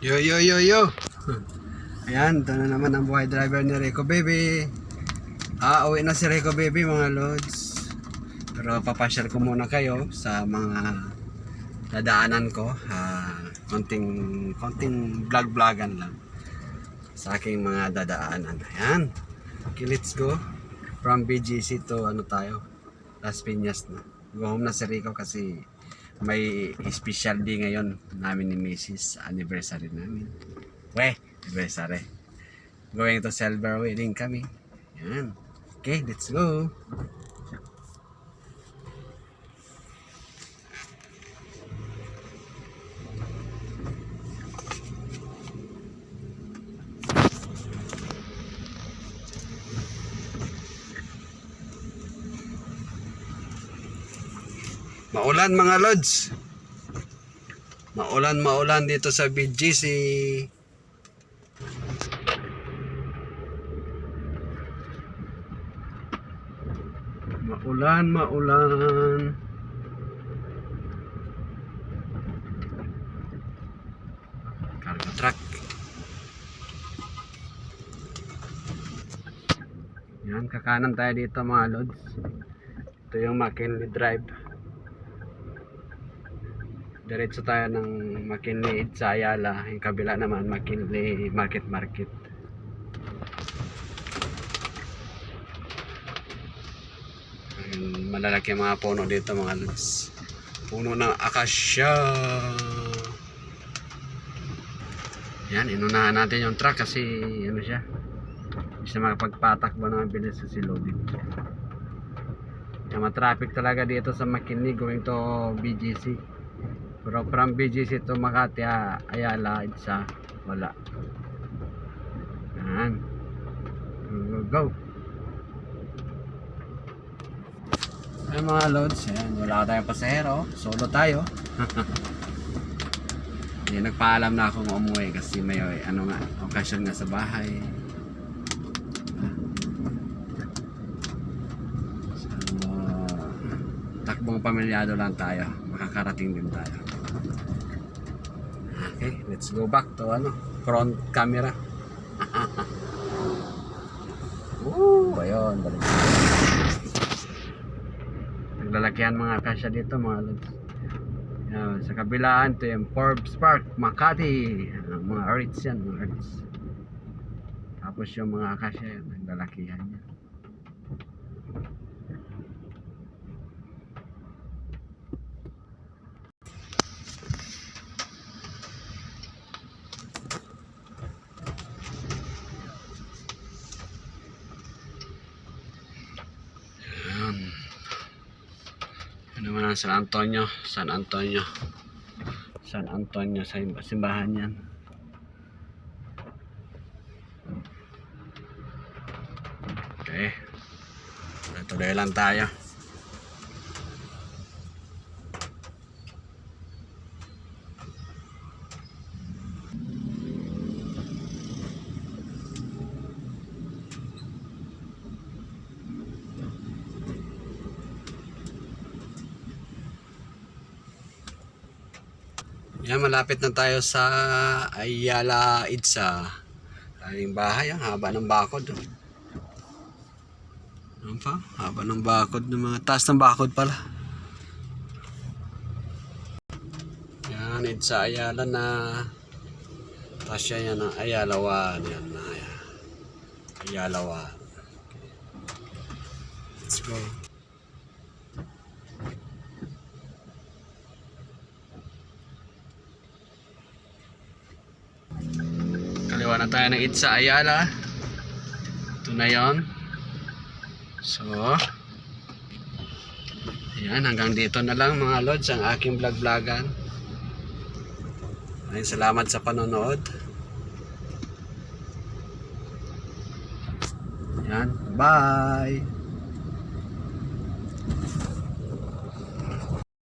Yo yo yo yo. Ayan, ito na naman ang buhay driver ni Rico Baby. Uwi na si Rico Baby mga lods. Pero papasyal ko muna kayo sa mga dadaanan ko. Konting vlog-vlogan lang sa aking mga dadaanan. Ayan. Okay, let's go. From BGC to Las Piñas na. Go home na si Rico kasi may special day ngayon namin ni Mrs. Anniversary namin. Anniversary. Going to Silver Wedding kami. Yan. Okay, let's go. Maulan mga lods. Maulan dito sa BGC. Maulan. Cargo truck. Yan, kakanan tayo dito mga lods. Ito yung McKinley Drive. Diretso tayo ng McKinley sa Ayala. Yung kabila naman McKinley Market. Malalaki ang mga puno dito mga lods. Puno ng akasya. Yan, inunahan natin yung truck kasi ano siya, hindi siya makapagpatakbo ng bilis sa silobin. Yan, matraffic talaga dito sa McKinley going to BGC. Pero from BGC to Makati, Ayala, Itza, wala. Yan. Go. Ay mga loads, yan. Wala tayong pasahero. Solo tayo. Yan, nagpaalam na akong umuwi kasi may okasyon nga sa bahay. So, takbong pamilyado lang tayo. Makakarating din tayo. Okay, let's go back to front camera. Ayun, balik. Naglalakihan mga kasya dito mga lods. Yan, sa kabilaan ito yung Forbes Park, Makati. Mga arts yan, mga arts. Tapos yung mga kasya yan, naglalakihan yan. Ano naman ang San Antonio sa simbahan yan. Okay, tuloy lang tayo. Yan, malapit na tayo sa Ayala, Itza. Tayong bahay, ang haba ng bakod. Ano pa? Haba ng bakod, ng mga taas ng bakod pala. Yan, Itza, Ayala na. Tapos yan ang Ayala 1. Yan na. Ayala 1. Let's go. Kaliwa na tayo ng Itza, Ayala. Ito na yun. So ayan, hanggang dito na lang mga lods ang aking vlog-vlogan. Maraming salamat sa panonood. Ayan, bye.